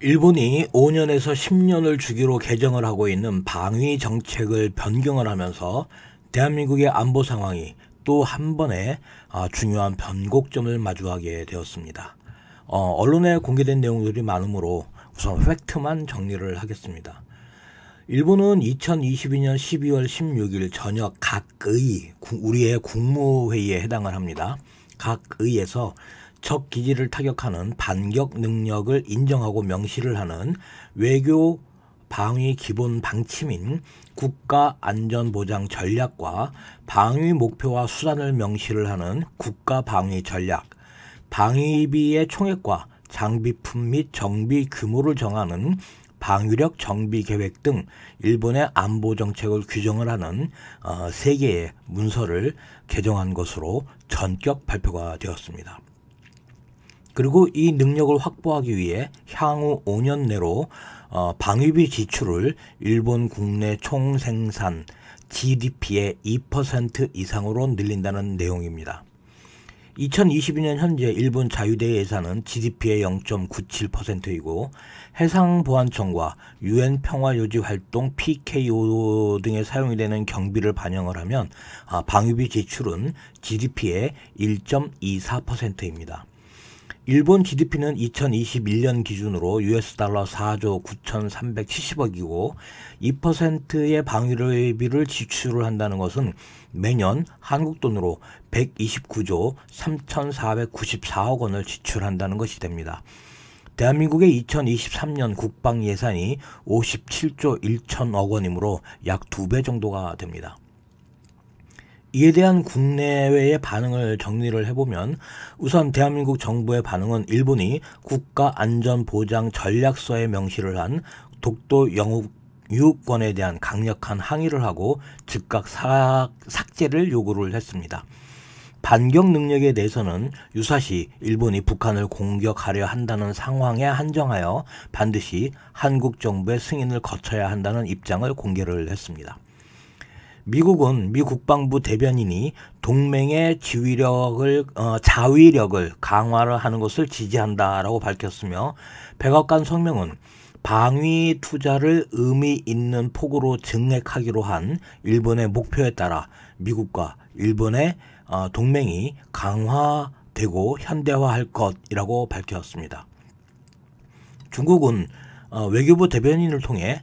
일본이 5년에서 10년을 주기로 개정을 하고 있는 방위 정책을 변경을 하면서 대한민국의 안보 상황이 또 한 번의 중요한 변곡점을 마주하게 되었습니다. 언론에 공개된 내용들이 많으므로 우선 팩트만 정리를 하겠습니다. 일본은 2022년 12월 16일 저녁 우리의 국무회의에 해당을 합니다. 각 의에서 적 기지를 타격하는 반격 능력을 인정하고 명시를 하는 외교 방위 기본 방침인 국가안전보장 전략과 방위 목표와 수단을 명시를 하는 국가방위 전략, 방위비의 총액과 장비품 및 정비 규모를 정하는 방위력 정비 계획 등 일본의 안보 정책을 규정을 하는 3개의 문서를 개정한 것으로 전격 발표가 되었습니다. 그리고 이 능력을 확보하기 위해 향후 5년 내로 방위비 지출을 일본 국내 총생산 GDP의 2% 이상으로 늘린다는 내용입니다. 2022년 현재 일본 자유대 예산은 GDP의 0.97%이고 해상보안청과 UN 평화유지활동 PKO 등에 사용이 되는 경비를 반영을 하면 방위비 지출은 GDP의 1.24%입니다. 일본 GDP는 2021년 기준으로 US달러 4조 9,370억이고 2%의 방위비를 지출을 한다는 것은 매년 한국 돈으로 129조 3,494억 원을 지출한다는 것이 됩니다. 대한민국의 2023년 국방 예산이 57조 1천억 원이므로 약 2배 정도가 됩니다. 이에 대한 국내외의 반응을 정리를 해보면 우선 대한민국 정부의 반응은 일본이 국가안전보장 전략서에 명시를 한 독도 영유권에 대한 강력한 항의를 하고 즉각 삭제를 요구를 했습니다. 반격 능력에 대해서는 유사시 일본이 북한을 공격하려 한다는 상황에 한정하여 반드시 한국 정부의 승인을 거쳐야 한다는 입장을 공개를 했습니다. 미국은 미 국방부 대변인이 동맹의 자위력을 강화를 하는 것을 지지한다라고 밝혔으며 백악관 성명은 방위 투자를 의미 있는 폭으로 증액하기로 한 일본의 목표에 따라 미국과 일본의 동맹이 강화되고 현대화할 것이라고 밝혔습니다. 중국은 외교부 대변인을 통해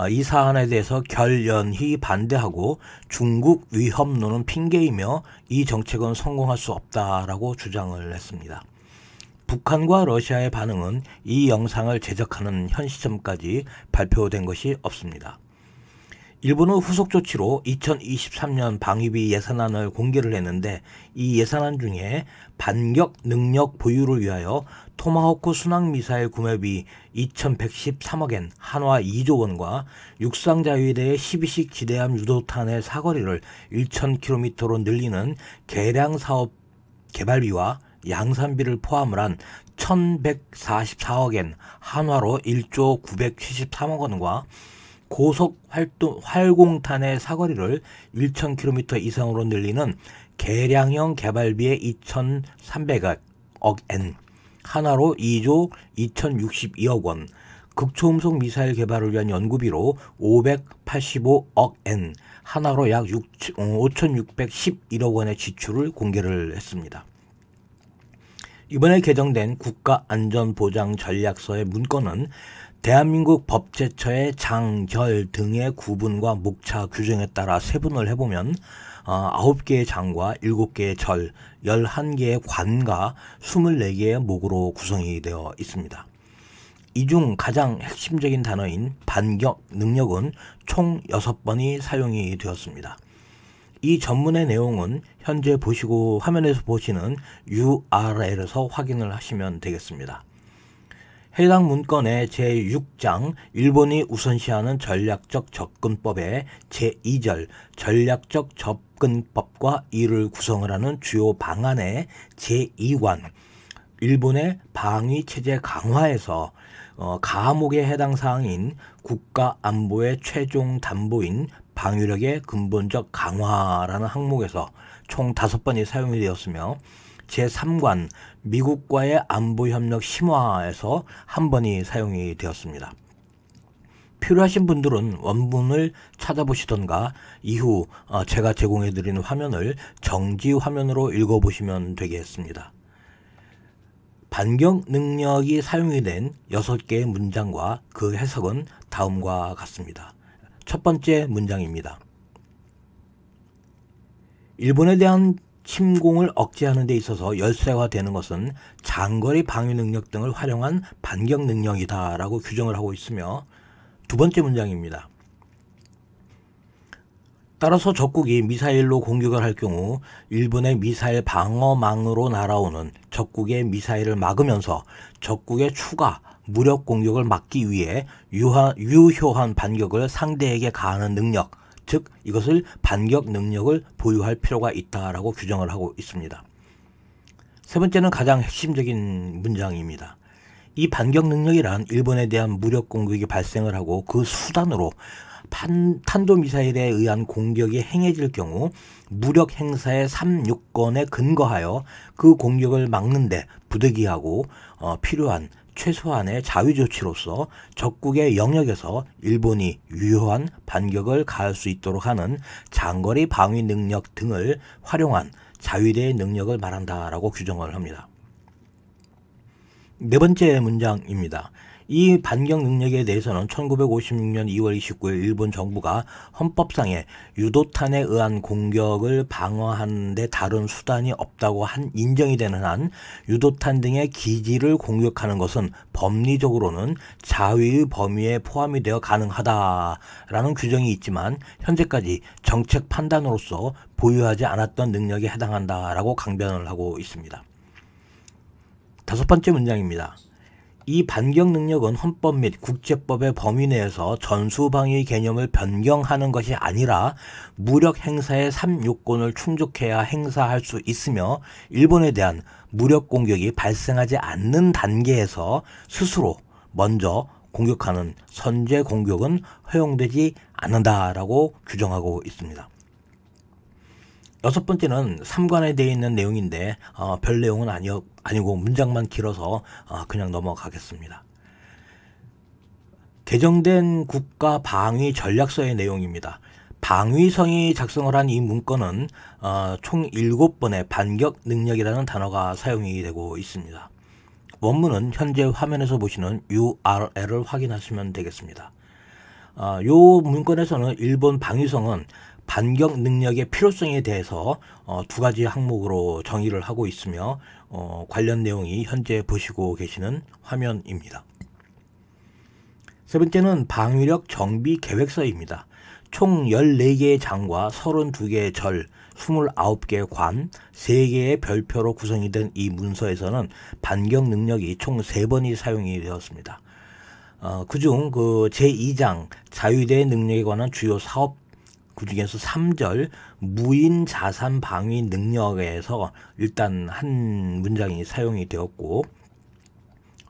이 사안에 대해서 결연히 반대하고 중국 위협론은 핑계이며 이 정책은 성공할 수 없다라고 주장을 했습니다. 북한과 러시아의 반응은 이 영상을 제작하는 현 시점까지 발표된 것이 없습니다. 일본은 후속 조치로 2023년 방위비 예산안을 공개를 했는데 이 예산안 중에 반격 능력 보유를 위하여 토마호크 순항미사일 구매비 2,113억엔 한화 2조 원과 육상자위대의 12식 지대함 유도탄의 사거리를 1,000km로 늘리는 개량사업 개발비와 양산비를 포함을 한 1,144억엔 한화로 1조 973억 원과 고속 활공탄의 사거리를 1,000km 이상으로 늘리는 개량형 개발비의 2,300억엔, 하나로 2조 2,062억 원, 극초음속 미사일 개발을 위한 연구비로 585억엔, 하나로 약 5,611억 원의 지출을 공개를 했습니다. 이번에 개정된 국가안전보장전략서의 문건은 대한민국 법제처의 장, 결 등의 구분과 목차 규정에 따라 세분을 해보면 9개의 장과 7개의 절, 11개의 관과 24개의 목으로 구성이 되어 있습니다. 이 중 가장 핵심적인 단어인 반격 능력은 총 6번이 사용이 되었습니다. 이 전문의 내용은 현재 화면에서 보시는 URL에서 확인을 하시면 되겠습니다. 해당 문건의 제6장 일본이 우선시하는 전략적 접근법의 제2절 전략적 접근법과 이를 구성을 하는 주요 방안의 제2관 일본의 방위체제 강화에서 가목의 해당 사항인 국가안보의 최종 담보인 방위력의 근본적 강화라는 항목에서 총 5번이 사용이 되었으며 제3관 미국과의 안보협력 심화에서 한 번이 사용이 되었습니다. 필요하신 분들은 원문을 찾아보시던가 이후 제가 제공해드리는 화면을 정지 화면으로 읽어보시면 되겠습니다. 반격 능력이 사용이 된 6개의 문장과 그 해석은 다음과 같습니다. 첫 번째 문장입니다. 일본에 대한 침공을 억제하는 데 있어서 열쇠화되는 것은 장거리 방위 능력 등을 활용한 반격 능력이다 라고 규정을 하고 있으며, 두 번째 문장입니다. 따라서 적국이 미사일로 공격을 할 경우 일본의 미사일 방어망으로 날아오는 적국의 미사일을 막으면서 적국의 추가 무력 공격을 막기 위해 유효한 반격을 상대에게 가하는 능력, 즉 이것을 반격 능력을 보유할 필요가 있다라고 규정을 하고 있습니다. 세 번째는 가장 핵심적인 문장입니다. 이 반격 능력이란 일본에 대한 무력 공격이 발생을 하고 그 수단으로 탄도미사일에 의한 공격이 행해질 경우 무력 행사의 3요건에 근거하여 그 공격을 막는데 부득이하고 필요한 최소한의 자위조치로서 적국의 영역에서 일본이 유효한 반격을 가할 수 있도록 하는 장거리 방위 능력 등을 활용한 자위대의 능력을 말한다라고 규정을 합니다. 네 번째 문장입니다. 이 반격 능력에 대해서는 1956년 2월 29일 일본 정부가 헌법상에 유도탄에 의한 공격을 방어하는 데 다른 수단이 없다고 인정이 되는 한 유도탄 등의 기지를 공격하는 것은 법리적으로는 자위의 범위에 포함이 되어 가능하다라는 규정이 있지만 현재까지 정책 판단으로서 보유하지 않았던 능력에 해당한다라고 강변을 하고 있습니다. 다섯 번째 문장입니다. 이 반격 능력은 헌법 및 국제법의 범위 내에서 전수방위 개념을 변경하는 것이 아니라 무력 행사의 3요건을 충족해야 행사할 수 있으며 일본에 대한 무력 공격이 발생하지 않는 단계에서 스스로 먼저 공격하는 선제 공격은 허용되지 않는다라고 규정하고 있습니다. 여섯 번째는 3관에 되어 있는 내용인데 별 내용은 아니고 문장만 길어서 그냥 넘어가겠습니다. 개정된 국가 방위 전략서의 내용입니다. 방위성이 작성을 한 이 문건은 총 7번의 반격 능력이라는 단어가 사용이 되고 있습니다. 원문은 현재 화면에서 보시는 URL을 확인하시면 되겠습니다. 이 문건에서는 일본 방위성은 반격 능력의 필요성에 대해서 두 가지 항목으로 정의를 하고 있으며 관련 내용이 현재 보시고 계시는 화면입니다. 세 번째는 방위력 정비 계획서입니다. 총 14개의 장과 32개의 절, 29개의 관, 3개의 별표로 구성이 된 이 문서에서는 반격 능력이 총 3번이 사용이 되었습니다. 그중 제2장 자위대 능력에 관한 주요 사업 그 중에서 3절 무인 자산 방위 능력에서 일단 한 문장이 사용이 되었고,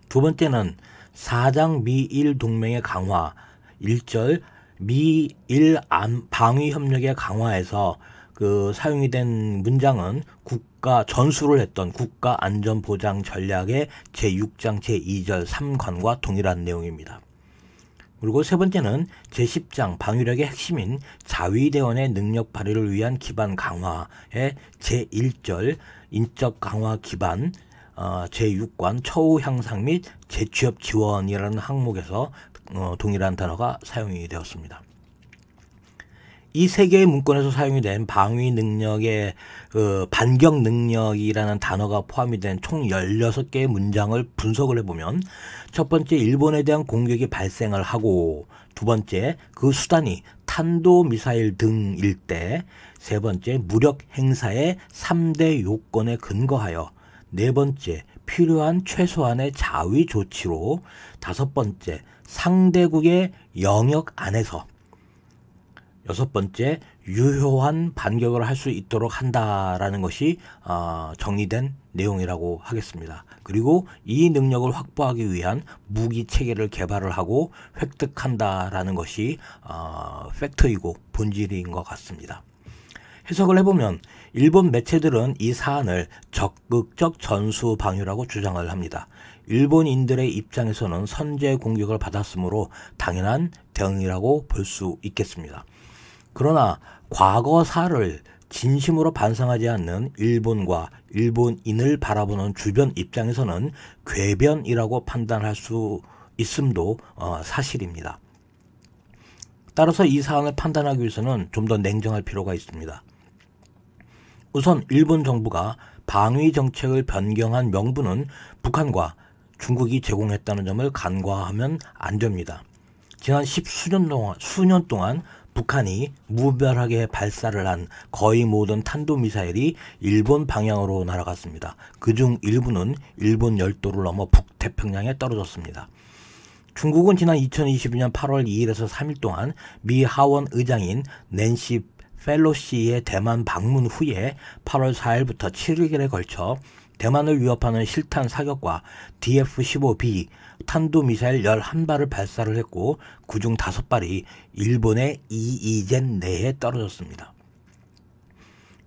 두 번째는 4장 미일 동맹의 강화 1절 미일 방위 협력의 강화에서 사용이 된 문장은 전수를 했던 국가안전보장 전략의 제6장 제2절 3관과 동일한 내용입니다. 그리고 세 번째는 제10장 방위력의 핵심인 자위대원의 능력 발휘를 위한 기반 강화의 제1절 인적 강화 기반 제6관 처우 향상 및 재취업 지원이라는 항목에서 동일한 단어가 사용이 되었습니다. 이 세 개의 문건에서 사용이 된 방위 능력의 반격 능력이라는 단어가 포함이 된 총 16개의 문장을 분석을 해보면, 첫 번째 일본에 대한 공격이 발생을 하고, 두 번째 그 수단이 탄도미사일 등일 때, 세 번째 무력 행사의 3대 요건에 근거하여, 네 번째 필요한 최소한의 자위 조치로, 다섯 번째 상대국의 영역 안에서, 여섯 번째 유효한 반격을 할 수 있도록 한다라는 것이 정리된 내용이라고 하겠습니다. 그리고 이 능력을 확보하기 위한 무기 체계를 개발을 하고 획득한다라는 것이 팩트이고 본질인 것 같습니다. 해석을 해보면 일본 매체들은 이 사안을 적극적 전수 방위라고 주장을 합니다. 일본인들의 입장에서는 선제 공격을 받았으므로 당연한 대응이라고 볼 수 있겠습니다. 그러나 과거사를 진심으로 반성하지 않는 일본과 일본인을 바라보는 주변 입장에서는 궤변이라고 판단할 수 있음도 사실입니다. 따라서 이 사안을 판단하기 위해서는 좀 더 냉정할 필요가 있습니다. 우선 일본 정부가 방위 정책을 변경한 명분은 북한과 중국이 제공했다는 점을 간과하면 안 됩니다. 지난 수년 동안 북한이 무별하게 발사를 한 거의 모든 탄도미사일이 일본 방향으로 날아갔습니다. 그중 일부는 일본 열도를 넘어 북태평양에 떨어졌습니다. 중국은 지난 2022년 8월 2일에서 3일 동안 미 하원 의장인 낸시 펠로시의 대만 방문 후에 8월 4일부터 7일에 걸쳐 대만을 위협하는 실탄 사격과 DF-15B 탄도미사일 11발을 발사를 했고 그중 5발이 일본의 EEZ 내에 떨어졌습니다.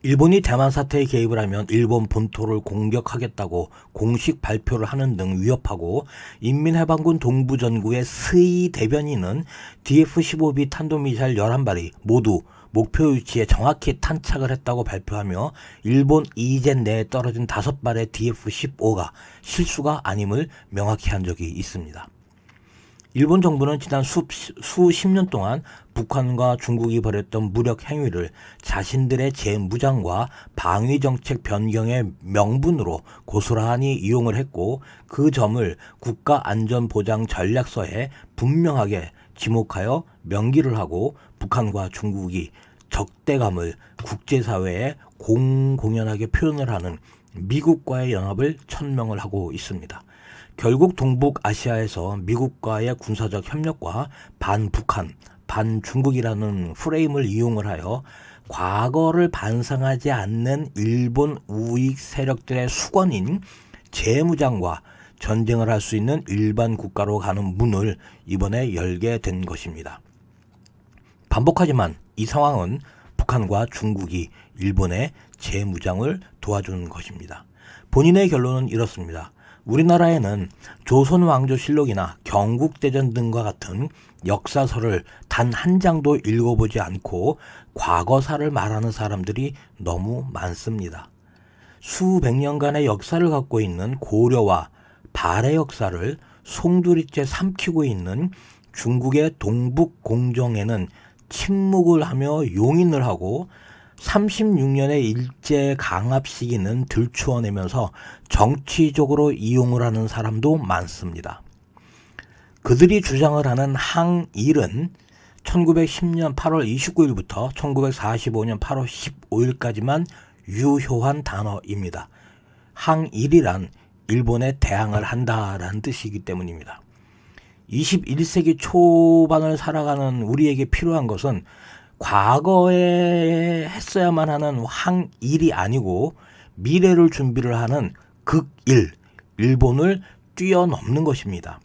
일본이 대만 사태에 개입을 하면 일본 본토를 공격하겠다고 공식 발표를 하는 등 위협하고 인민해방군 동부전구의 스이 대변인은 DF-15B 탄도미사일 11발이 모두 목표 위치에 정확히 탄착을 했다고 발표하며 일본 EEZ 내에 떨어진 5발의 DF-15가 실수가 아님을 명확히 한 적이 있습니다. 일본 정부는 지난 수십 년 동안 북한과 중국이 벌였던 무력 행위를 자신들의 재무장과 방위정책 변경의 명분으로 고스란히 이용을 했고 그 점을 국가안전보장전략서에 분명하게 지목하여 명기를 하고 북한과 중국이 적대감을 국제사회에 공공연하게 표현을 하는 미국과의 연합을 천명을 하고 있습니다. 결국 동북아시아에서 미국과의 군사적 협력과 반북한, 반중국이라는 프레임을 이용을 하여 과거를 반성하지 않는 일본 우익 세력들의 수건인 재무장과 전쟁을 할 수 있는 일반 국가로 가는 문을 이번에 열게 된 것입니다. 반복하지만 이 상황은 북한과 중국이 일본의 재무장을 도와주는 것입니다. 본인의 결론은 이렇습니다. 우리나라에는 조선왕조실록이나 경국대전 등과 같은 역사서를 단 한 장도 읽어보지 않고 과거사를 말하는 사람들이 너무 많습니다. 수백 년간의 역사를 갖고 있는 고려와 발해 역사를 송두리째 삼키고 있는 중국의 동북공정에는 침묵을 하며 용인을 하고 36년의 일제 강압 시기는 들추어내면서 정치적으로 이용을 하는 사람도 많습니다. 그들이 주장을 하는 항일은 1910년 8월 29일부터 1945년 8월 15일까지만 유효한 단어입니다. 항일이란 일본에 대항을 한다라는 뜻이기 때문입니다. 21세기 초반을 살아가는 우리에게 필요한 것은 과거에 했어야만 하는 항일이 아니고 미래를 준비를 하는 극일, 일본을 뛰어넘는 것입니다.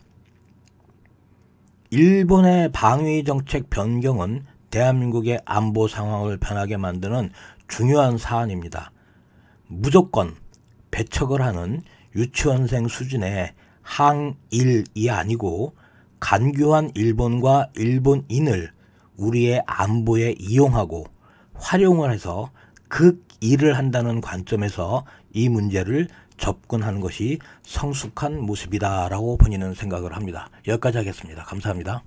일본의 방위정책 변경은 대한민국의 안보 상황을 변하게 만드는 중요한 사안입니다. 무조건 배척을 하는 유치원생 수준의 항일이 아니고 간교한 일본과 일본인을 우리의 안보에 이용하고 활용을 해서 극일을 한다는 관점에서 이 문제를 접근하는 것이 성숙한 모습이다라고 본인은 생각을 합니다. 여기까지 하겠습니다. 감사합니다.